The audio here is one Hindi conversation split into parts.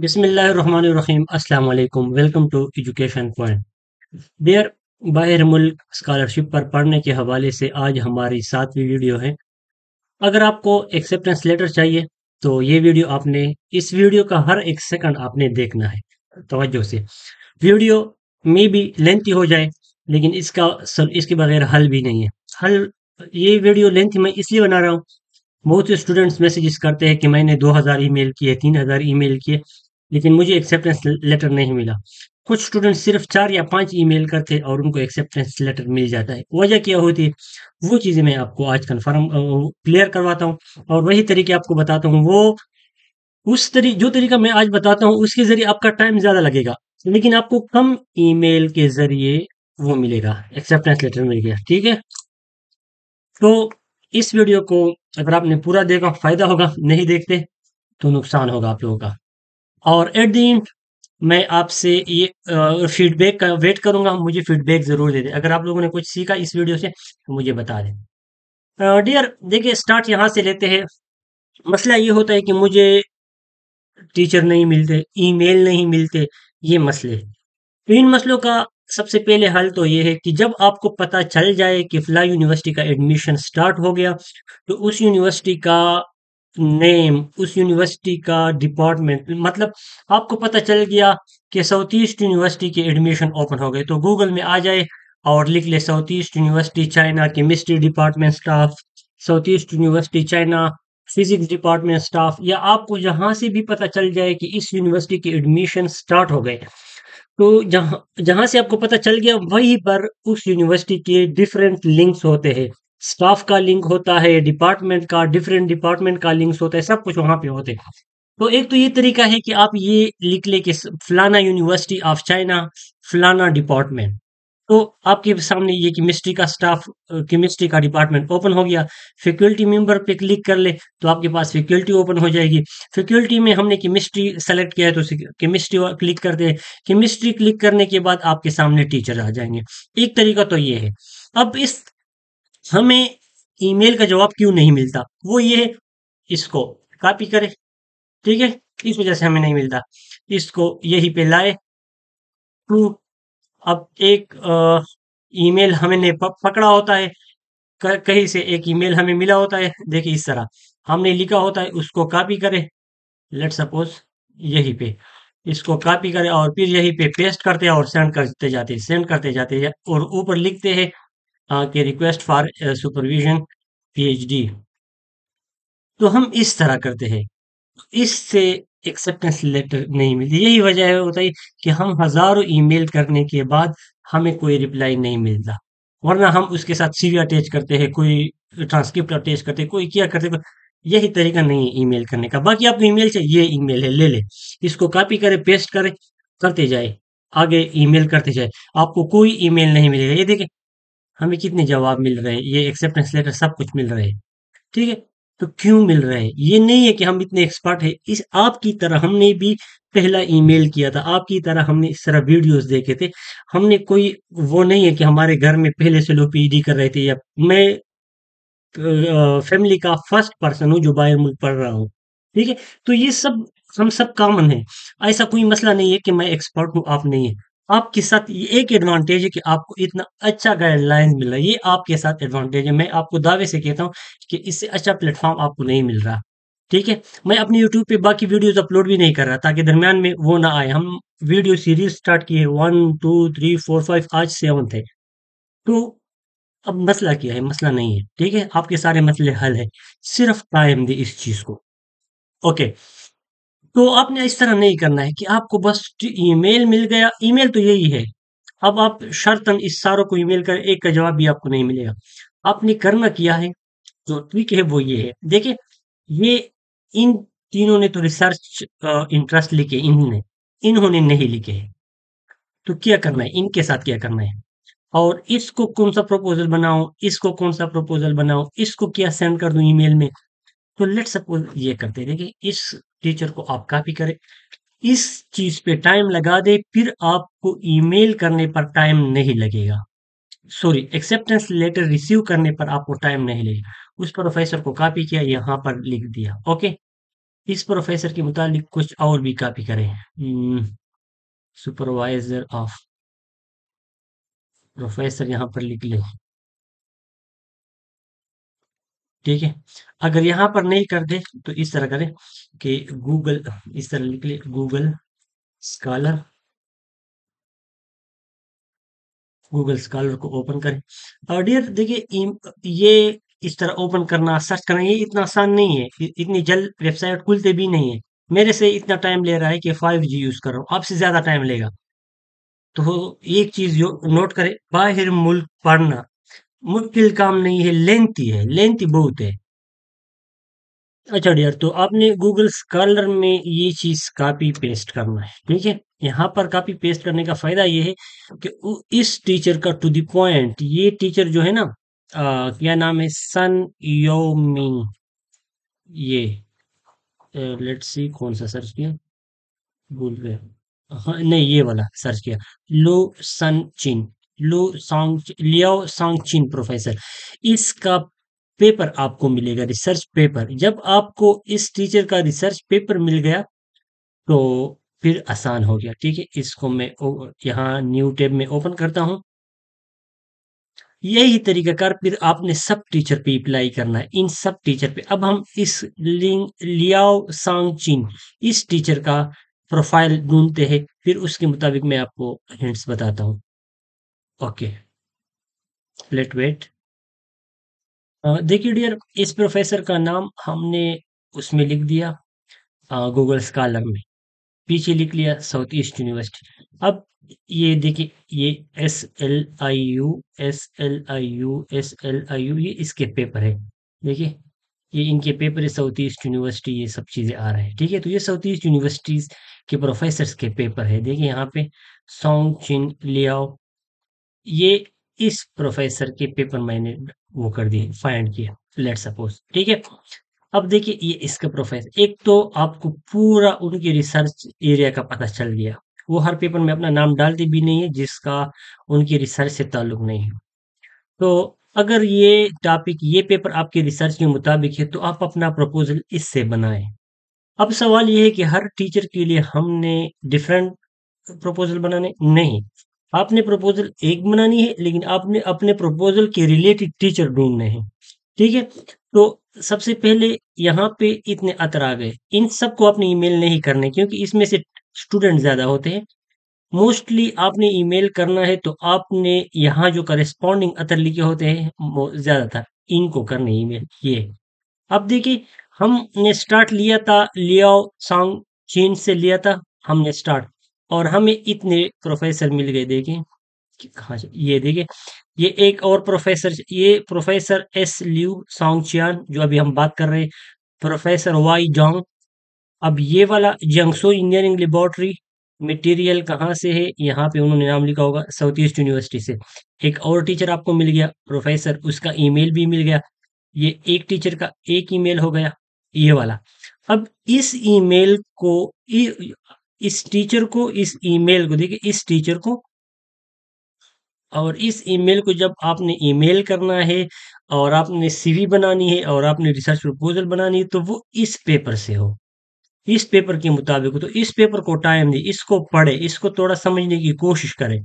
बिस्मिल्लाहिर्रहमानिर्रहीम अस्सलाम वालेकुम welcome to education point there बाहर मुल्क स्कॉलरशिप पर पढ़ने के हवाले से आज हमारी 7वीं वीडियो है। अगर आपको एक्सेप्टेंस लेटर चाहिए तो ये वीडियो आपने इस वीडियो का हर एक सेकंड आपने देखना है तवज्जो से। वीडियो में भी लेंथी हो जाए लेकिन इसके बगैर हल भी नहीं है। हल ये वीडियो लेंथी मैं इसलिए बना रहा हूँ, बहुत से स्टूडेंट्स मैसेजेस करते हैं कि मैंने 2000 ईमेल किए, 3000 ईमेल किए, लेकिन मुझे एक्सेप्टेंस लेटर नहीं मिला। कुछ स्टूडेंट सिर्फ 4 या 5 ईमेल करते हैं और उनको एक्सेप्टेंस लेटर मिल जाता है। वजह क्या होती है, वो चीज़ें मैं आपको आज कन्फर्म क्लियर करवाता हूँ और वही तरीके आपको बताता हूँ। वो जो तरीका मैं आज बताता हूँ उसके ज़रिए आपका टाइम ज़्यादा लगेगा, लेकिन आपको कम ईमेल के ज़रिए वो मिलेगा, एक्सेप्टेंस लेटर मिल गया। ठीक है? तो इस वीडियो को अगर आपने पूरा देखा फ़ायदा होगा, नहीं देखते तो नुकसान होगा आप लोगों का। और एट द एंड मैं आपसे ये फीडबैक का वेट करूंगा, मुझे फीडबैक ज़रूर दे दें। अगर आप लोगों ने कुछ सीखा इस वीडियो से तो मुझे बता दें। डियर देखिए, स्टार्ट यहाँ से लेते हैं। मसला ये होता है कि मुझे टीचर नहीं मिलते, ईमेल नहीं मिलते, ये मसले। तो इन मसलों का सबसे पहले हल तो ये है कि जब आपको पता चल जाए कि फ़लाँ यूनिवर्सिटी का एडमिशन स्टार्ट हो गया, तो उस यूनिवर्सिटी का नेम, उस यूनिवर्सिटी का डिपार्टमेंट, मतलब आपको पता चल गया कि साउथ ईस्ट यूनिवर्सिटी के एडमिशन ओपन हो गए, तो गूगल में आ जाए और लिख ले south east university China chemistry department staff, south east university China physics department staff, या आपको जहां से भी पता चल जाए कि इस यूनिवर्सिटी के एडमिशन स्टार्ट हो गए, तो जहाँ जहाँ से आपको पता चल गया वहीं पर उस यूनिवर्सिटी के डिफरेंट लिंक्स होते हैं। स्टाफ का लिंक होता है, डिपार्टमेंट का, डिफरेंट डिपार्टमेंट का लिंक्स होता है, सब कुछ वहाँ पे होते हैं। तो एक तो ये तरीका है कि आप ये लिख ले कि फलाना यूनिवर्सिटी ऑफ चाइना, फलाना डिपार्टमेंट। तो आपके सामने ये केमिस्ट्री का स्टाफ, केमिस्ट्री का डिपार्टमेंट ओपन हो गया। फैकल्टी मेंबर पे क्लिक कर ले तो आपके पास फैकल्टी ओपन हो जाएगी। फैकल्टी में हमने केमिस्ट्री सेलेक्ट किया है तो केमिस्ट्री क्लिक कर दे। केमिस्ट्री क्लिक करने के बाद आपके सामने टीचर आ जाएंगे। एक तरीका तो ये है। अब इस हमें ईमेल का जवाब क्यों नहीं मिलता, वो ये है, इसको कॉपी करें। ठीक है, इस वजह से हमें नहीं मिलता। इसको यहीं पे लाए टू। अब एक ईमेल हमने पकड़ा होता है, कहीं से एक ईमेल हमें मिला होता है। देखिए इस तरह हमने लिखा होता है, उसको कॉपी करें। लेट सपोज यहीं पे इसको कॉपी करें और फिर यहीं पे पेस्ट करते हैं और सेंड करते जाते हैं और ऊपर लिखते हैं कि रिक्वेस्ट फॉर सुपरविजन पीएचडी। तो हम इस तरह करते हैं, इससे एक्सेप्टेंस लेटर नहीं मिलती। यही वजह है होता है कि हम हजारों ईमेल करने के बाद हमें कोई रिप्लाई नहीं मिलता। वरना हम उसके साथ सीवी अटैच करते हैं, कोई ट्रांसक्रिप्ट अटैच करते हैं, कोई क्या करते हैं। यही तरीका नहीं है ईमेल करने का। बाकी आपको ईमेल चाहिए, ये ईमेल है, ले ले, इसको कॉपी करे, पेस्ट करे, करते जाए, आगे ईमेल करते जाए, आपको कोई ईमेल नहीं मिलेगा। ये देखिए हमें कितने जवाब मिल रहे हैं, ये एक्सेप्टेंस लेटर सब कुछ मिल रहे हैं। ठीक है? तो क्यों मिल रहा है? ये नहीं है कि हम इतने एक्सपर्ट हैं। इस आपकी तरह हमने भी पहला ईमेल किया था, आपकी तरह हमने इस तरह वीडियोस देखे थे। हमने कोई वो नहीं है कि हमारे घर में पहले से लोग पीएचडी कर रहे थे, या मैं फैमिली का फर्स्ट पर्सन हूँ जो बाहर मुल्क पढ़ रहा हूँ। ठीक है? तो ये सब हम सब कॉमन है। ऐसा कोई मसला नहीं है कि मैं एक्सपर्ट हूँ, आप नहीं है। आपके साथ ये एक एडवांटेज है कि आपको इतना अच्छा गाइडलाइन मिल रहा है, ये आपके साथ एडवांटेज है। मैं आपको दावे से कहता हूँ कि इससे अच्छा प्लेटफॉर्म आपको नहीं मिल रहा। ठीक है? मैं अपने यूट्यूब पे बाकी वीडियोस अपलोड भी नहीं कर रहा ताकि दरमियान में वो ना आए। हम वीडियो सीरीज स्टार्ट किए 1 2 3 4 5, आज 7 है। तो अब मसला क्या है? मसला नहीं है। ठीक है? आपके सारे मसले हल है। सिर्फ टाइम दे इस चीज को। ओके। तो आपने इस तरह नहीं करना है कि आपको बस ईमेल मिल गया। ईमेल तो यही है। अब आप शर्तन इस सारों को ईमेल कर, एक का जवाब भी आपको नहीं मिलेगा। आपने करना किया है, जो ट्रिक है वो ये है। देखिए, ये इन तीनों ने तो रिसर्च इंटरेस्ट लिखे, इन्होंने इन्होंने नहीं लिखे हैं। तो क्या करना है, इनके साथ क्या करना है, और इसको कौन सा प्रपोजल बनाऊं, इसको कौन सा प्रपोजल बनाऊं, इसको क्या सेंड कर दूं ईमेल में। तो लेट सपोज ये करते हैं। देखिए, इस टीचर को आप कॉपी करें, इस चीज पे टाइम लगा दे, फिर आपको ईमेल करने पर टाइम नहीं लगेगा। सॉरी, एक्सेप्टेंस लेटर रिसीव करने पर आपको टाइम नहीं लगेगा। उस प्रोफेसर को कॉपी किया, यहाँ पर लिख दिया। ओके। इस प्रोफेसर के मुतालिक कुछ और भी कॉपी करें। सुपरवाइजर ऑफ प्रोफेसर यहाँ पर लिख ले। ठीक है। अगर यहाँ पर नहीं कर दे तो इस तरह करें कि गूगल, इस तरह लिख ले, गूगल स्कॉलर। गूगल स्कॉलर को ओपन करें। और डियर देखिए, ये इस तरह ओपन करना, सर्च करना, ये इतना आसान नहीं है। इतनी जल्द वेबसाइट खुलते भी नहीं है। मेरे से इतना टाइम ले रहा है कि 5G यूज कर रहा हूँ, आपसे ज्यादा टाइम लेगा। तो एक चीज जो नोट करें, बाहर मुल्क पढ़ना मुश्किल काम नहीं है, लेंथी है, लेंथी बहुत है। अच्छा डियर, तो आपने गूगल स्कॉलर में ये चीज कॉपी पेस्ट करना है। ठीक है। यहाँ पर कॉपी पेस्ट करने का फायदा ये है कि इस टीचर का टू द पॉइंट, ये टीचर जो है ना, क्या नाम है, सन योमिंग। ये लेट्स सी कौन सा सर्च किया, भूल गए। हाँ नहीं, ये वाला सर्च किया। लो सन चिन, लो सांग लियाओ सांग चिन प्रोफेसर। इसका पेपर आपको मिलेगा, रिसर्च पेपर। जब आपको इस टीचर का रिसर्च पेपर मिल गया तो फिर आसान हो गया। ठीक है। इसको मैं यहाँ न्यू टैब में ओपन करता हूँ। यही तरीकाकार फिर आपने सब टीचर पे अप्लाई करना है, इन सब टीचर पे। अब हम इस लियाओ सांग चिन, इस टीचर का प्रोफाइल ढूंढते हैं, फिर उसके मुताबिक मैं आपको हिंट्स बताता हूँ। Okay, let wait. देखिए डियर, इस प्रोफेसर का नाम हमने उसमें लिख दिया, गूगल स्कॉलर में। पीछे लिख लिया साउथ ईस्ट यूनिवर्सिटी। अब ये देखिए, ये SLIU ये इसके पेपर है। देखिए, ये इनके पेपर है, साउथ ईस्ट यूनिवर्सिटी, ये सब चीजें आ रहे हैं। ठीक है। तो ये साउथ ईस्ट यूनिवर्सिटीज के प्रोफेसर्स के पेपर है। देखिए यहाँ पे सॉन्ग चिन लियाओ, ये इस प्रोफेसर के पेपर मैंने वो कर दिए, फाइंड किया, लेट सपोज। ठीक है। अब देखिए, ये इसका प्रोफेसर, एक तो आपको पूरा उनकी रिसर्च एरिया का पता चल गया। वो हर पेपर में अपना नाम डालते भी नहीं है जिसका उनकी रिसर्च से ताल्लुक नहीं है। तो अगर ये टॉपिक, ये पेपर आपके रिसर्च के मुताबिक है तो आप अपना प्रपोजल इससे बनाएं। अब सवाल ये है कि हर टीचर के लिए हमने डिफरेंट प्रपोजल बनाने नहीं, आपने प्रपोजल एक बनानी है, लेकिन आपने अपने प्रपोजल के रिलेटेड टीचर ढूंढने हैं। ठीक है। तो सबसे पहले यहाँ पे इतने अतर आ गए, इन सबको आपने ईमेल नहीं करने, क्योंकि इसमें से स्टूडेंट ज्यादा होते हैं। मोस्टली आपने ईमेल करना है तो आपने यहाँ जो करस्पॉन्डिंग अतर लिखे होते हैं वो ज्यादातर इनको करने ईमेल। ये अब देखिए, हमने स्टार्ट लिया था लियाओ सांग चीन से लिया था हमने स्टार्ट, और हमें इतने प्रोफेसर मिल गए। देखिए कि कहाँ से, ये देखिए, ये एक और प्रोफेसर, ये प्रोफेसर एस लियू सांगचियान जो अभी हम बात कर रहे हैं, प्रोफेसर वाई जोंग। अब ये वाला जियांगसू इंजीनियरिंग लेबोरेटरी, मटेरियल कहाँ से है, यहाँ पे उन्होंने नाम लिखा होगा साउथ ईस्ट यूनिवर्सिटी से। एक और टीचर आपको मिल गया प्रोफेसर, उसका ईमेल भी मिल गया। ये एक टीचर का एक ईमेल हो गया, ये वाला। अब इस ईमेल को, इस टीचर को, इस ईमेल को देखिए, इस टीचर को और इस ईमेल को जब आपने ईमेल करना है और आपने सीवी बनानी है और आपने रिसर्च प्रपोजल बनानी है तो वो इस पेपर से हो, इस पेपर के मुताबिक हो। तो इस पेपर को टाइम दे, इसको पढ़े, इसको थोड़ा समझने की कोशिश करें।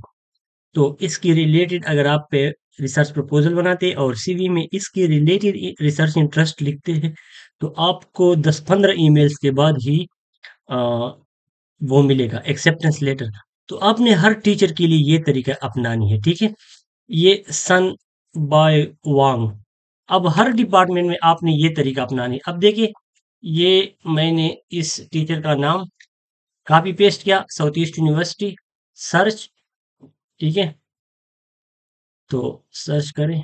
तो इसकी रिलेटेड अगर आप पे रिसर्च प्रपोजल बनाते हैं और सीवी में इसके रिलेटेड रिसर्च इंटरेस्ट लिखते हैं तो आपको 10-15 ईमेल्स के बाद ही आ, वो मिलेगा एक्सेप्टेंस लेटर। तो आपने हर टीचर के लिए ये तरीका अपनानी है। ठीक है। ये सन बाय वांग। अब हर डिपार्टमेंट में आपने ये तरीका अपनानी है। अब देखिए, ये मैंने इस टीचर का नाम कॉपी पेस्ट किया, साउथ ईस्ट यूनिवर्सिटी, सर्च। ठीक है। तो सर्च करें।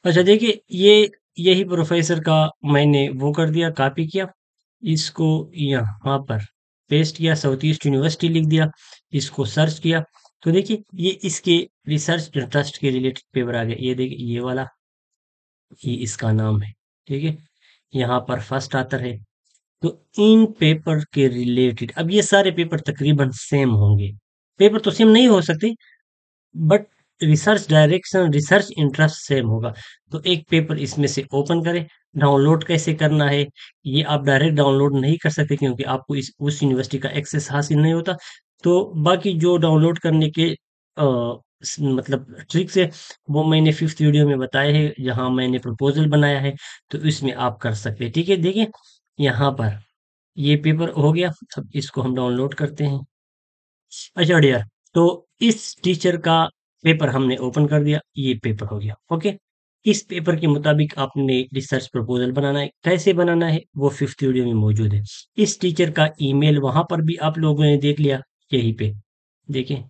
अच्छा देखिए, ये यही प्रोफेसर का मैंने वो कर दिया, कॉपी किया, इसको यहाँ पर पेस्ट किया, साउथ ईस्ट यूनिवर्सिटी लिख दिया, इसको सर्च किया। तो देखिए, ये इसके रिसर्च इंटरेस्ट के रिलेटेड पेपर आ गया। ये देखिए, ये वाला, ये इसका नाम है। ठीक है। यहाँ पर फर्स्ट आतर है। तो इन पेपर के रिलेटेड, अब ये सारे पेपर तकरीबन सेम होंगे। पेपर तो सेम नहीं हो सकते, but research direction, research interest same होगा। तो एक पेपर इसमें से ओपन करें। डाउनलोड कैसे करना है, ये आप डायरेक्ट डाउनलोड नहीं कर सकते क्योंकि आपको इस उस यूनिवर्सिटी का एक्सेस हासिल नहीं होता। तो बाकी जो डाउनलोड करने के मतलब ट्रिक्स है, वो मैंने फिफ्थ वीडियो में बताए हैं, जहां मैंने प्रपोजल बनाया है। तो इसमें आप कर सकते हैं। ठीक है, देखिए यहाँ पर ये पेपर हो गया। अब इसको हम डाउनलोड करते हैं। अच्छा डियर, तो इस टीचर का पेपर हमने ओपन कर दिया, ये पेपर हो गया। ओके, इस पेपर के मुताबिक आपने रिसर्च प्रपोजल बनाना है। कैसे बनाना है वो फिफ्थ वीडियो में मौजूद है। इस टीचर का ईमेल वहां पर भी आप लोगों ने देख लिया, यहीं पे देखें,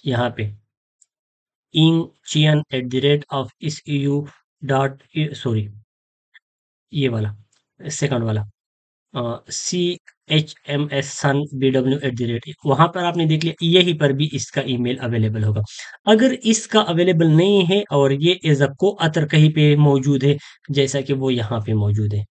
यहाँ पे इन चियन एट द रेट ऑफ इस यू डॉट, सॉरी ये वाला, सेकंड वाला, सी एच एम एस सन B W at the rate, वहां पर आपने देख लिया, यही पर भी इसका ईमेल अवेलेबल होगा। अगर इसका अवेलेबल नहीं है और ये एज अ को अतर कहीं पे मौजूद है, जैसा कि वो यहाँ पे मौजूद है,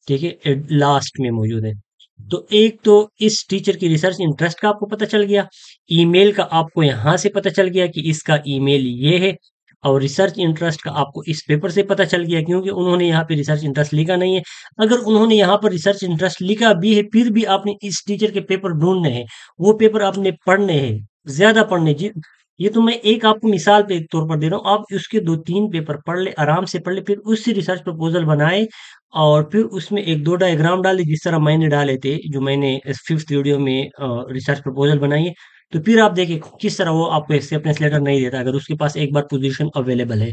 ठीक है, लास्ट में मौजूद है। तो एक तो इस टीचर की रिसर्च इंटरेस्ट का आपको पता चल गया, ईमेल का आपको यहाँ से पता चल गया कि इसका ईमेल ये है, और रिसर्च इंटरेस्ट का आपको इस पेपर से पता चल गया क्योंकि उन्होंने यहाँ पे रिसर्च इंटरेस्ट लिखा नहीं है। अगर उन्होंने यहाँ पर रिसर्च इंटरेस्ट लिखा भी है, फिर भी आपने इस टीचर के पेपर ढूंढने हैं, वो पेपर आपने पढ़ने हैं, ज्यादा पढ़ने जी। ये तो मैं एक आपको मिसाल के तौर पर दे रहा हूँ, आप उसके दो तीन पेपर पढ़ ले, आराम से पढ़ ले, फिर उससे रिसर्च प्रपोजल बनाए, और फिर उसमें एक दो डायग्राम डाले जिस तरह मैंने डाले थे, जो मैंने फिफ्थ वीडियो में रिसर्च प्रपोजल बनाई है। तो फिर आप देखिए किस तरह वो आपको एक्सेप्टेंस लेटर नहीं देता अगर उसके पास एक बार पोजीशन अवेलेबल है।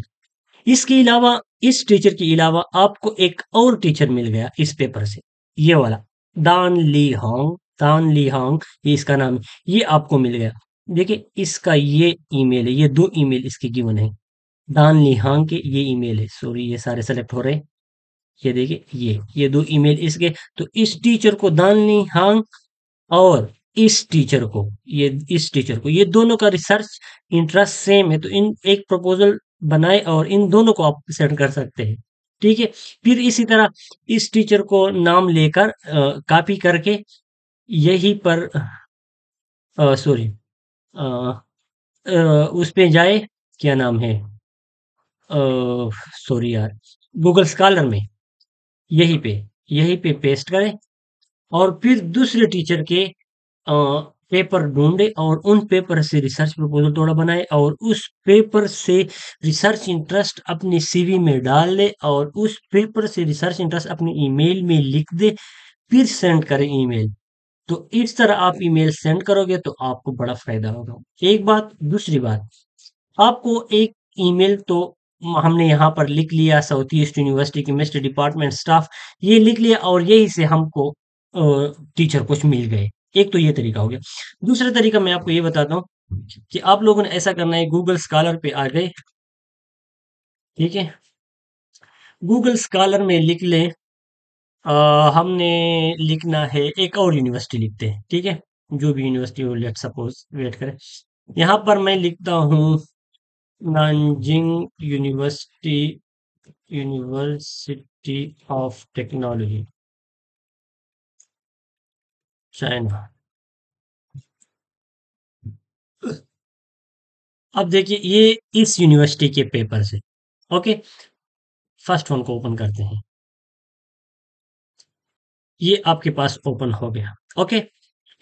इसके अलावा, इस टीचर के अलावा आपको एक और टीचर मिल गया इस पेपर से, ये वाला, दान ली हांग, दान ली हांग, ये इसका नाम है, ये आपको मिल गया। देखिए इसका ये ईमेल है, ये दो ईमेल इसके गिवन है, दान ली हांग के ये ईमेल है, सॉरी ये सारे सेलेक्ट हो रहे हैं, ये देखिए ये दो ईमेल इसके। तो इस टीचर को दान ली हांग, और इस टीचर को, ये दोनों का रिसर्च इंटरेस्ट सेम है, तो इन एक प्रपोजल बनाए और इन दोनों को आप सेंड कर सकते हैं। ठीक है, फिर इसी तरह इस टीचर को नाम लेकर कॉपी करके यहीं पर, सॉरी, उस पे जाए, क्या नाम है, सॉरी यार, गूगल स्कॉलर में, यहीं पे यहीं पे पेस्ट करें, और फिर दूसरे टीचर के पेपर ढूंढे और उन पेपर से रिसर्च प्रपोजल थोड़ा बनाए, और उस पेपर से रिसर्च इंटरेस्ट अपनी सीवी में डाल दे, और उस पेपर से रिसर्च इंटरेस्ट अपनी ईमेल में लिख दे, फिर सेंड करें ईमेल। तो इस तरह आप ईमेल सेंड करोगे तो आपको बड़ा फायदा होगा। एक बात, दूसरी बात, आपको एक ईमेल तो हमने यहाँ पर लिख लिया, south east university chemistry department staff, ये लिख लिया, और यही से हमको टीचर कुछ मिल गए। एक तो ये तरीका हो गया। दूसरा तरीका मैं आपको ये बताता हूँ कि आप लोगों ने ऐसा करना है, गूगल स्कॉलर पे आ गए, ठीक है, गूगल स्कॉलर में लिख लें, हमने लिखना है, एक और यूनिवर्सिटी लिखते हैं, ठीक है, जो भी यूनिवर्सिटी हो, लेट सपोज, वेट करें, यहाँ पर मैं लिखता हूँ Nanjing university, university of technology, China. अब देखिए ये इस यूनिवर्सिटी के पेपर से, ओके, फर्स्ट वन को ओपन करते हैं, ये आपके पास ओपन हो गया। ओके,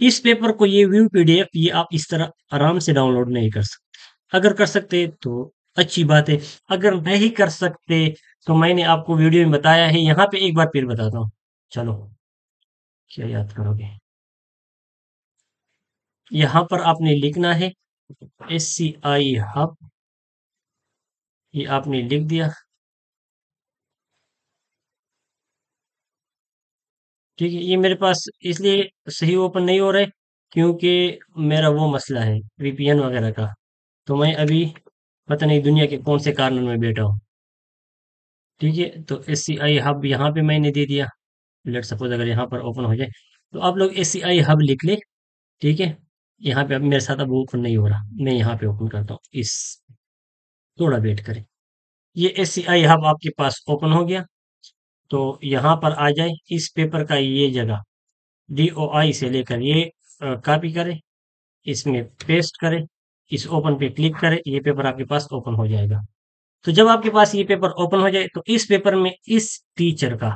इस पेपर को, ये व्यू पीडीएफ, ये आप इस तरह आराम से डाउनलोड नहीं कर सकते। अगर कर सकते तो अच्छी बात है, अगर नहीं कर सकते तो मैंने आपको वीडियो में बताया है, यहाँ पे एक बार फिर बताता हूँ। चलो, क्या याद करोगे, यहाँ पर आपने लिखना है SCI हब, ये आपने लिख दिया, ठीक है। ये मेरे पास इसलिए सही ओपन नहीं हो रहा है क्योंकि मेरा वो मसला है VPN वगैरह का, तो मैं अभी पता नहीं दुनिया के कौन से कार्नर में बैठा हूँ। ठीक है, तो SCI हब यहाँ पे मैंने दे दिया। लेट सपोज अगर यहाँ पर ओपन हो जाए, तो आप लोग SCI हब लिख ले, ठीक है। यहाँ पे अब मेरे साथ अब ओपन नहीं हो रहा, मैं यहाँ पे ओपन करता हूँ, इस, थोड़ा वेट करें। ये SCI हब आपके पास ओपन हो गया, तो यहाँ पर आ जाए, इस पेपर का ये जगह DOI से लेकर ये कॉपी करें, इसमें पेस्ट करें, इस ओपन पे क्लिक करें, ये पेपर आपके पास ओपन हो जाएगा। तो जब आपके पास ये पेपर ओपन हो जाए तो इस पेपर में इस टीचर का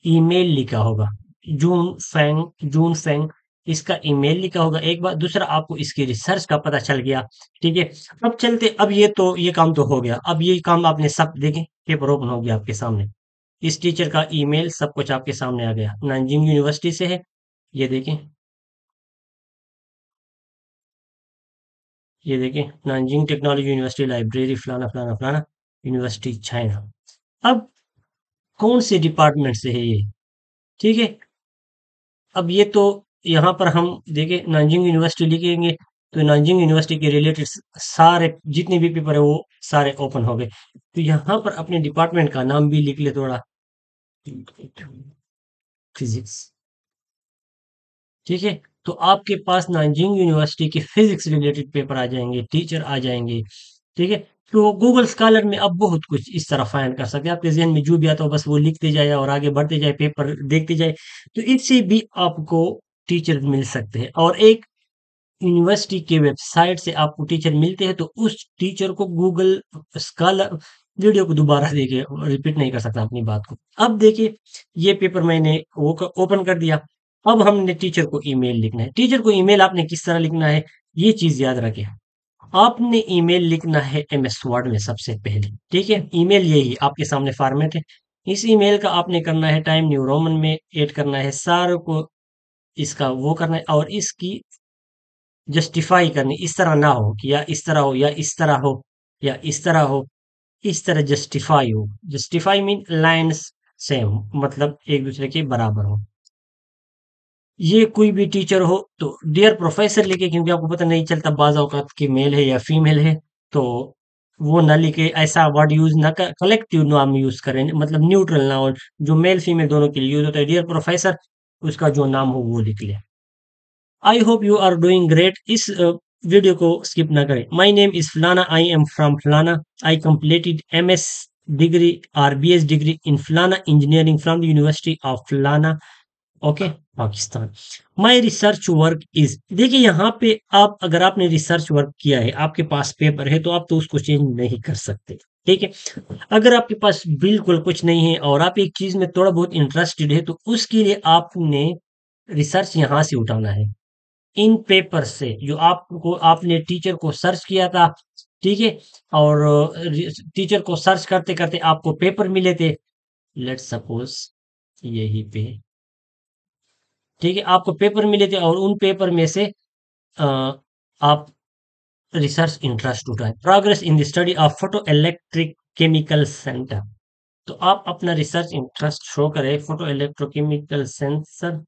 ईमेल लिखा होगा, जून फेंग इसका ईमेल लिखा होगा एक बार। दूसरा, आपको इसकी रिसर्च का पता चल गया। ठीक है, अब चलते, अब ये काम तो हो गया। अब ये काम आपने सब देखे, पेपर ओपन हो गया आपके सामने, इस टीचर का ईमेल सब कुछ आपके सामने आ गया, नानजिंग यूनिवर्सिटी से है। ये देखें, ये देखें, नानजिंग टेक्नोलॉजी यूनिवर्सिटी लाइब्रेरी फलाना फलाना फलाना यूनिवर्सिटी चाइना। अब कौन से डिपार्टमेंट से है ये? ठीक है, अब ये तो यहाँ पर हम देखें नानजिंग यूनिवर्सिटी लिखेंगे तो नानजिंग यूनिवर्सिटी के रिलेटेड सारे जितने भी पेपर है वो सारे ओपन हो गए। तो यहाँ पर अपने डिपार्टमेंट का नाम भी लिख ले थोड़ा, फिजिक्स। ठीक है, तो आपके पास नानजिंग यूनिवर्सिटी के फिजिक्स रिलेटेड पेपर आ जाएंगे, टीचर आ जाएंगे। ठीक है, तो गूगल स्कॉलर में अब बहुत कुछ इस तरह फाइंड कर सकते हैं। आपके जहन में जो भी आता हो बस वो लिखते जाए और आगे बढ़ते जाए, पेपर देखते जाए, तो इससे भी आपको टीचर मिल सकते हैं। और एक यूनिवर्सिटी के वेबसाइट से आपको टीचर मिलते हैं तो उस टीचर को गूगल स्कॉलर वीडियो को दोबारा देखिए, रिपीट नहीं कर सकता अपनी बात को। अब देखिए, ये पेपर मैंने वो ओपन कर दिया। अब हमने टीचर को ईमेल लिखना है। टीचर को ईमेल आपने किस तरह लिखना है, ये चीज याद रखें। आपने ईमेल लिखना है एमएस वर्ड में सबसे पहले। ठीक है, ईमेल यही आपके सामने फॉर्मेट है। इस ईमेल का आपने करना है टाइम न्यू रोमन में ऐड करना है, सारों को इसका वो करना है, और इसकी जस्टिफाई करनी, इस तरह ना हो कि या इस तरह हो या इस तरह हो या इस तरह हो, इस तरह जस्टिफाई हो। जस्टिफाई मीन लाइन्स सेम, मतलब एक दूसरे के बराबर हो। ये कोई भी टीचर हो तो डियर प्रोफेसर लिखे, क्योंकि आपको पता नहीं चलता बाज़ औक़ात कि मेल है या फीमेल है, तो वो ना लिखे, ऐसा वर्ड यूज़ ना कर, कलेक्टिव नाम यूज़ करें, मतलब न्यूट्रल ना हो, जो मेल फीमेल दोनों के लिए यूज़ होता है। डियर प्रोफेसर, उसका जो नाम हो वो लिख ले। I hope you are doing great. इस वीडियो को स्किप ना करें। माई नेम इज फलाना, आई एम फ्रॉम फलाना, आई कंप्लीटेड एमएस डिग्री और बीएस डिग्री इन फलाना engineering from the university of फलाना, okay, Pakistan. My research work is, देखिए यहाँ पे आप, अगर आपने रिसर्च वर्क किया है, आपके पास पेपर है, तो आप तो उसको चेंज नहीं कर सकते। ठीक है, अगर आपके पास बिल्कुल कुछ नहीं है और आप एक चीज में थोड़ा बहुत इंटरेस्टेड है, तो उसके लिए आपने रिसर्च यहाँ से उठाना है, इन पेपर से जो आपको, आपने टीचर को सर्च किया था। ठीक है, और टीचर को सर्च करते करते आपको पेपर मिले थे, लेट्स सपोज यही पे। ठीक है, आपको पेपर मिले थे और उन पेपर में से आप रिसर्च इंटरेस्ट उठाए, progress in the study of photo electric chemical centre. तो आप अपना रिसर्च इंटरेस्ट शो करें, फोटो इलेक्ट्रोकेमिकल सेंसर।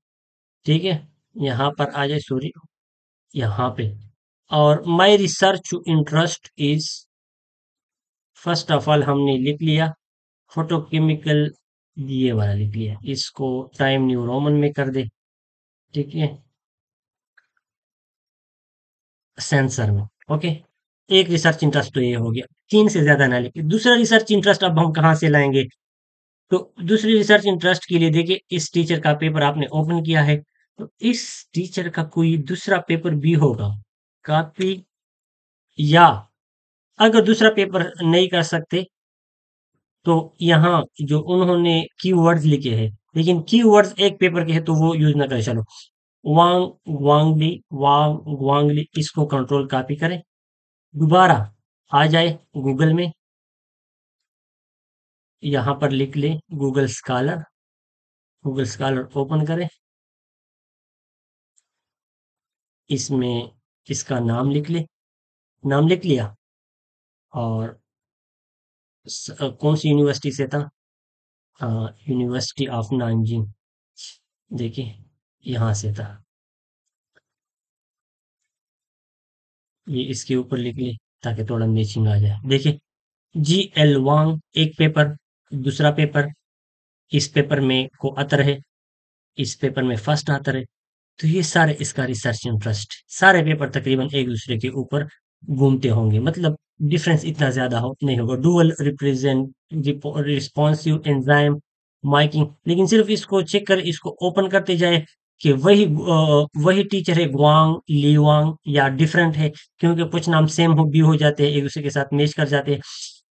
ठीक है, यहाँ पर आ जाए, सॉरी, यहाँ पे। और my research interest is, first of all हमने लिख लिया फोटोकेमिकल, ये वाला लिख लिया, इसको टाइम न्यू रोमन में कर दे। ठीक है, सेंसर में, ओके। एक रिसर्च इंटरेस्ट तो ये हो गया, तीन से ज्यादा ना लिखे। दूसरा रिसर्च इंटरेस्ट अब हम कहाँ से लाएंगे? तो दूसरी रिसर्च इंटरेस्ट के लिए देखिए, इस टीचर का पेपर आपने ओपन किया है, तो इस टीचर का कोई दूसरा पेपर भी होगा, कॉपी, या अगर दूसरा पेपर नहीं कर सकते तो यहाँ जो उन्होंने कीवर्ड्स लिखे हैं, लेकिन कीवर्ड्स एक पेपर के हैं तो वो यूज ना करें। चलो, वांगली, इसको कंट्रोल कॉपी करें, दोबारा आ जाए गूगल में, यहाँ पर लिख ले Google scholar, Google scholar open करें, इसमें इसका नाम लिख ले, नाम लिख लिया, और कौन सी यूनिवर्सिटी से था, यूनिवर्सिटी ऑफ नानजिंग, देखिए यहाँ से था, ये इसके ऊपर लिख ले ताकि थोड़ा मैचिंग आ जाए। देखिए, जी एल वांग एक पेपर, दूसरा पेपर, इस पेपर में को अतर है, इस पेपर में फर्स्ट अतर है। तो ये सारे इसका रिसर्च इंटरेस्ट, सारे पेपर तकरीबन एक दूसरे के ऊपर घूमते होंगे, मतलब डिफरेंस इतना ज्यादा हो नहीं होगा। Dual represent responsive enzyme miking, लेकिन सिर्फ इसको चेक कर, इसको ओपन करते जाए, कि वही टीचर है गुआंग, लीवांग या डिफरेंट है, क्योंकि कुछ नाम सेम हो भी हो जाते हैं, एक दूसरे के साथ मैच कर जाते हैं।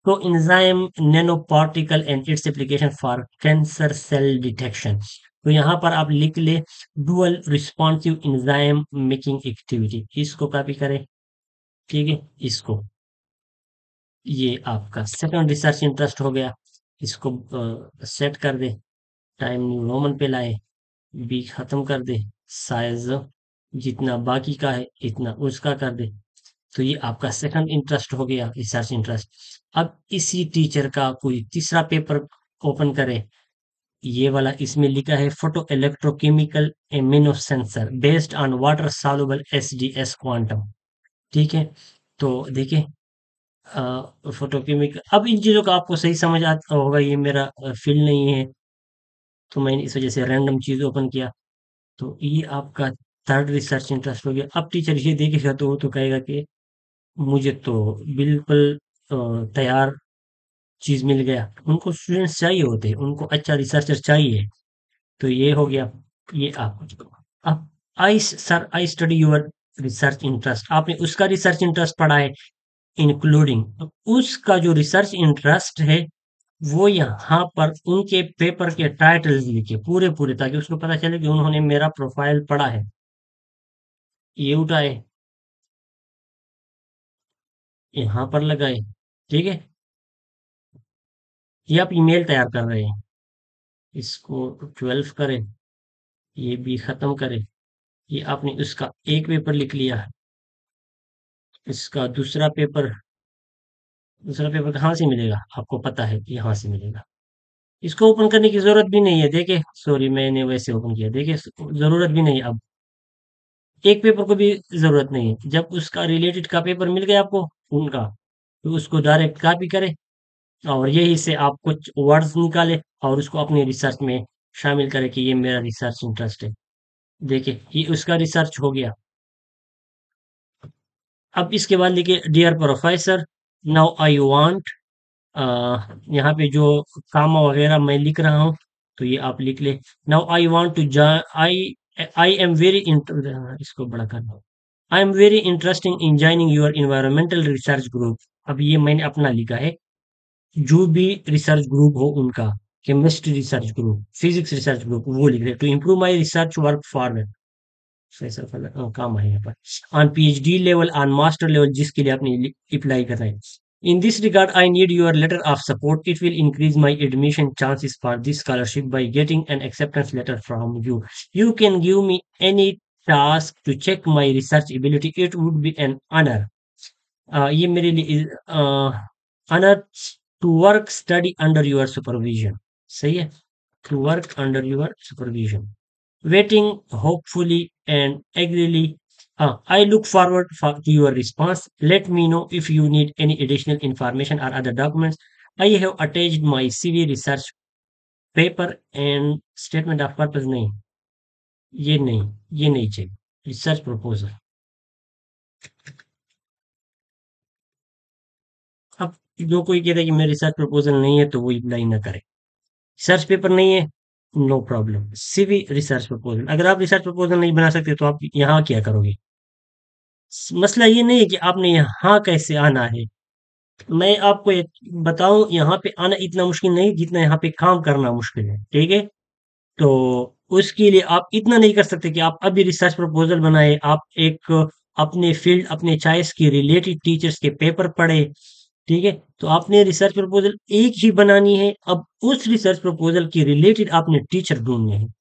तो enzyme nano particle and its application for cancer cell detection. तो यहाँ पर आप लिख ले dual responsive enzyme making activity, इसको कॉपी करें। ठीक है, इसको, ये आपका सेकंड रिसर्च इंटरेस्ट हो गया। इसको सेट कर दे, टाइम न्यू रोमन पे लाए, बी खत्म कर दे, साइज जितना बाकी का है इतना उसका कर दे। तो ये आपका सेकंड इंटरेस्ट हो गया, रिसर्च इंटरेस्ट। अब इसी टीचर का कोई तीसरा पेपर ओपन करें। ये वाला इसमें लिखा है photo electrochemical immuno sensor based on water soluble SDS quantum. ठीक है, तो देखिए फोटोकेमिकल, अब इन चीजों का आपको सही समझ आता होगा, ये मेरा फील्ड नहीं है, तो मैंने इस वजह से रैंडम चीज ओपन किया। तो ये आपका थर्ड रिसर्च इंटरेस्ट हो गया। अब टीचर ये देखेगा तो वो तो कहेगा कि मुझे तो बिल्कुल तैयार चीज मिल गया। उनको स्टूडेंट्स चाहिए होते हैं, उनको अच्छा रिसर्चर चाहिए। तो ये हो गया, ये आप। अब I study your research interest, आपने उसका रिसर्च इंटरेस्ट पढ़ा है, इंक्लूडिंग उसका जो रिसर्च इंटरेस्ट है वो यहाँ पर उनके पेपर के टाइटल्स लिखे पूरे पूरे, ताकि उसको पता चले कि उन्होंने मेरा प्रोफाइल पढ़ा है। ये उठाए, यहाँ पर लगाए। ठीक है, ये आप ईमेल तैयार कर रहे हैं, इसको 12 करें, ये भी खत्म करें। ये आपने उसका एक पेपर लिख लिया है, इसका दूसरा पेपर कहाँ से मिलेगा आपको पता है, यहाँ से मिलेगा। इसको ओपन करने की जरूरत भी नहीं है, देखे, सॉरी मैंने वैसे ओपन किया, देखे जरूरत भी नहीं है अब, एक पेपर को भी जरूरत नहीं है। जब उसका रिलेटेड का पेपर मिल गया आपको उनका, तो उसको डायरेक्ट कॉपी करें और यही से आप कुछ वर्ड्स निकाले और उसको अपनी रिसर्च में शामिल करें कि ये मेरा रिसर्च इंटरेस्ट है। देखिए ये उसका रिसर्च हो गया। अब इसके बाद लिखिए dear professor, now I want, यहाँ पे जो काम वगैरह मैं लिख रहा हूँ, तो ये आप लिख ले। Now I want to I I am very इसको बड़ा करना, I am very interesting in joining your environmental research group. अब ये मैंने अपना लिखा है, जो भी रिसर्च ग्रुप हो उनका, chemistry research group, physics research group, वो लिख रहे to improve my research work for काम है यहाँ पर, on PhD level, on master level, जिसके लिए आपने अप्लाई कर रहे हैं। In this regard I need your letter of support, it will increase my admission chances for this scholarship by getting an acceptance letter from you. You can give me any task to check my research ability, it would be an honour. ये मेरे लिए honour to work study under your supervision. सही है, to work under your supervision, waiting hopefully and eagerly. I look forward to your response. Let me know if you need any additional information or other documents. I have attached my CV, research paper and statement of purpose। नहीं, ये नहीं, ये नहीं चाहिए, रिसर्च प्रपोजल। अब जो कोई कहता है कि मेरे रिसर्च प्रपोजल नहीं है तो वो अप्लाई ना करे। रिसर्च पेपर नहीं है, no problem, CV research proposal. अगर आप रिसर्च प्रपोजल नहीं बना सकते तो आप यहाँ क्या करोगे? मसला ये नहीं है कि आपने यहाँ कैसे आना है। मैं आपको एक बताऊं, यहाँ पे आना इतना मुश्किल नहीं जितना यहाँ पे काम करना मुश्किल है। ठीक है, तो उसके लिए आप इतना नहीं कर सकते कि आप अभी रिसर्च प्रपोजल बनाए, आप एक अपने फील्ड अपने चॉइस के रिलेटेड टीचर्स के पेपर पढ़े। ठीक है, तो आपने रिसर्च प्रपोजल एक ही बनानी है। अब उस रिसर्च प्रपोजल की रिलेटेड आपने टीचर ढूंढने हैं।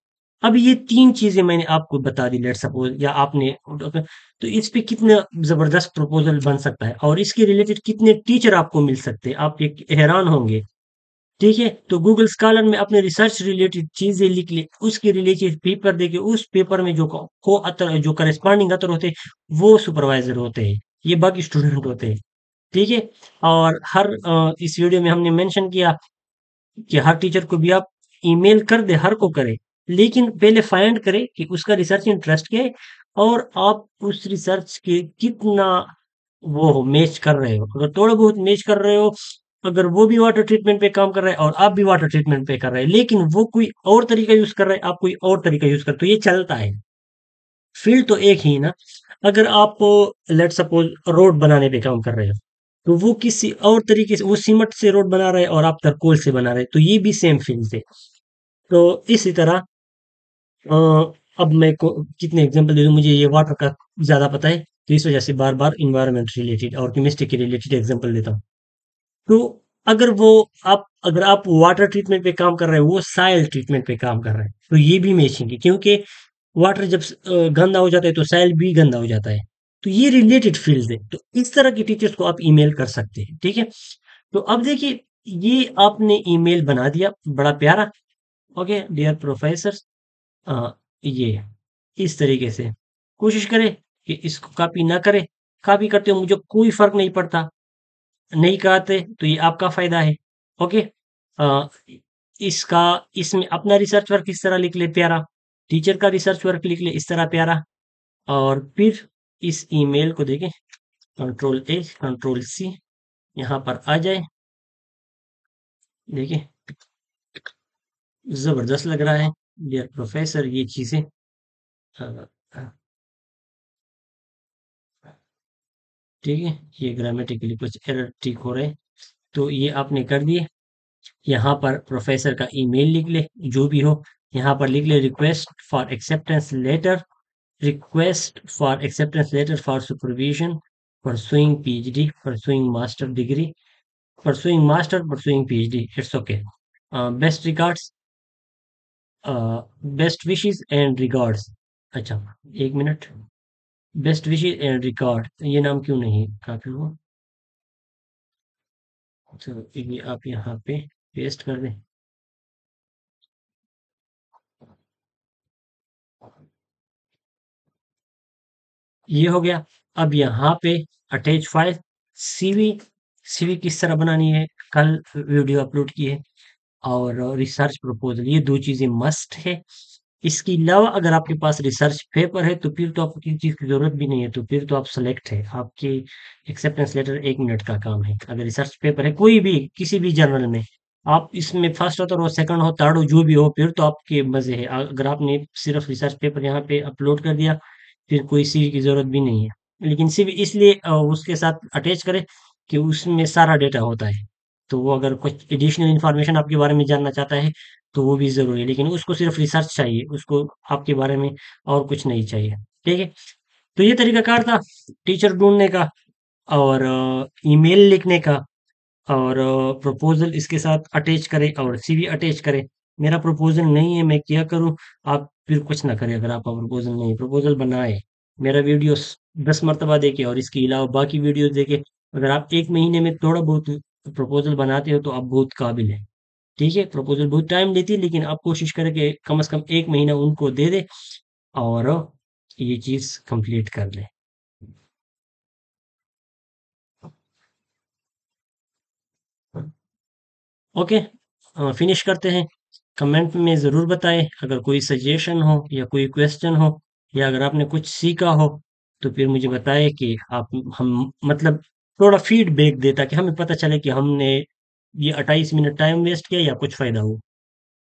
अब ये 3 चीज़ें मैंने आपको बता दी, लेट्स सपोज़, या आपने तो इस पे कितना ज़बरदस्त प्रपोज़ल बन सकता है और इसके रिलेटेड कितने टीचर आपको मिल सकते हैं, आप एक हैरान होंगे। ठीक है, तो गूगल स्कॉलर में अपने रिसर्च रिलेटेड चीज़ें लिख ले, उसके रिलेटेड पेपर देके उस पेपर में जो को अतर जो करेस्पॉन्डिंग अतर होते हैं, वो सुपरवाइज़र होते हैं, ये बाकी स्टूडेंट होते हैं। ठीक है, और इस वीडियो में हमने मेंशन किया कि हर टीचर को भी आप ईमेल कर दे, हर को करें, लेकिन पहले फाइंड करें कि उसका रिसर्च इंटरेस्ट क्या है और आप उस रिसर्च के कितना वो मैच कर रहे हो। अगर थोड़ा बहुत मैच कर रहे हो अगर वो भी वाटर ट्रीटमेंट पे काम कर रहा है और आप भी वाटर ट्रीटमेंट पे कर रहे हैं, लेकिन वो कोई और तरीका यूज कर रहा है, आप कोई और तरीका यूज कर, तो ये चलता है। फील्ड तो एक ही ना। अगर आप लेट सपोज रोड बनाने पे काम कर रहे हो, तो वो किसी और तरीके से वो सीमेंट से रोड बना रहे हैं और आप तरकोल से बना रहे हैं, तो ये भी सेम फील्ड से। तो इसी तरह अ, अब मैं को कितने एग्जांपल दे दूं, मुझे ये वाटर का ज्यादा पता है, तो इस वजह से बार बार इन्वायरमेंट रिलेटेड और केमिस्ट्री के रिलेटेड एग्जांपल देता हूँ। तो अगर वो अगर आप वाटर ट्रीटमेंट पे काम कर रहे हो, वो सॉइल ट्रीटमेंट पे काम कर रहे हैं, तो ये भी मैचिंग है, क्योंकि वाटर जब गंदा हो जाता है तो सॉइल भी गंदा हो जाता है। तो ये रिलेटेड फील्ड है, तो इस तरह की टीचर्स को आप ईमेल कर सकते हैं, ठीक है। तो अब देखिए, ये आपने ईमेल बना दिया बड़ा प्यारा। ओके डियर प्रोफेसर, ये इस तरीके से कोशिश करें कि इसको कॉपी ना करें। कॉपी करते हो मुझे कोई फर्क नहीं पड़ता, नहीं कराते तो ये आपका फायदा है। ओके। अ, इसका इसमें अपना रिसर्च वर्क इस तरह लिख ले प्यारा, टीचर का रिसर्च वर्क लिख ले इस तरह प्यारा, और फिर इस ईमेल को देखें, कंट्रोल ए कंट्रोल सी, यहाँ पर आ जाए। देखिए जबरदस्त लग रहा है डियर प्रोफेसर ये चीजें। अ, अ, ठीक है, ये ग्रामेटिकली कुछ एरर ठीक हो रहे हैं, तो ये आपने कर दिए। यहाँ पर प्रोफेसर का ईमेल लिख ले, जो भी हो। यहाँ पर लिख ले request for acceptance letter, request for acceptance letter for supervision, pursuing PhD, pursuing master degree, pursuing master, pursuing PhD, it's okay. Best regards, best wishes and regards. अच्छा, एक minute, best wishes and regard, ये नाम क्यों नहीं काफी हुआ। चलो ये आप यहाँ पे पेस्ट कर दें। ये हो गया। अब यहाँ पे अटैच फाइल, सीवी, सीवी किस तरह बनानी है, कल वीडियो अपलोड की है, और रिसर्च प्रपोजल, ये दो चीजें मस्ट है। इसके अलावा अगर आपके पास रिसर्च पेपर है तो फिर तो आपको किसी चीज की जरूरत भी नहीं है, तो फिर तो आप सेलेक्ट है, आपके एक्सेप्टेंस लेटर 1 मिनट का काम है। अगर रिसर्च पेपर है कोई भी किसी भी जर्नल में, आप इसमें फर्स्ट हो तो सेकंड हो थर्ड हो जो भी हो, फिर तो आपके मजे है। अगर आपने सिर्फ रिसर्च पेपर यहाँ पे अपलोड कर दिया, फिर कोई सीवी की जरूरत भी नहीं है। लेकिन सीवी इसलिए उसके साथ अटैच करें कि उसमें सारा डेटा होता है, तो वो अगर कुछ एडिशनल इंफॉर्मेशन आपके बारे में जानना चाहता है तो वो भी ज़रूरी है, लेकिन उसको सिर्फ रिसर्च चाहिए, उसको आपके बारे में और कुछ नहीं चाहिए। ठीक है, तो ये तरीकाकार था टीचर ढूंढने का और ईमेल लिखने का, और प्रपोजल इसके साथ अटैच करें और सीवी अटैच करें। मेरा प्रपोजल नहीं है, मैं क्या करूं, आप फिर कुछ ना करें। अगर आपका प्रपोजल नहीं है, प्रपोजल बनाए, मेरा वीडियो 10 मरतबा देखे और इसके अलावा बाकी वीडियो देखे। अगर आप 1 महीने में थोड़ा बहुत प्रपोजल बनाते हो तो आप बहुत काबिल हैं। ठीक है, प्रपोजल बहुत टाइम लेती है, लेकिन आप कोशिश करें कि कम से कम 1 महीना उनको दे दे और ये चीज कंप्लीट कर ले। ओके, फिनिश करते हैं। कमेंट में ज़रूर बताएं अगर कोई सजेशन हो या कोई क्वेश्चन हो, या अगर आपने कुछ सीखा हो, तो फिर मुझे बताएं कि आप हम मतलब थोड़ा फीडबैक दे, ताकि हमें पता चले कि हमने ये 28 मिनट टाइम वेस्ट किया या कुछ फ़ायदा हो।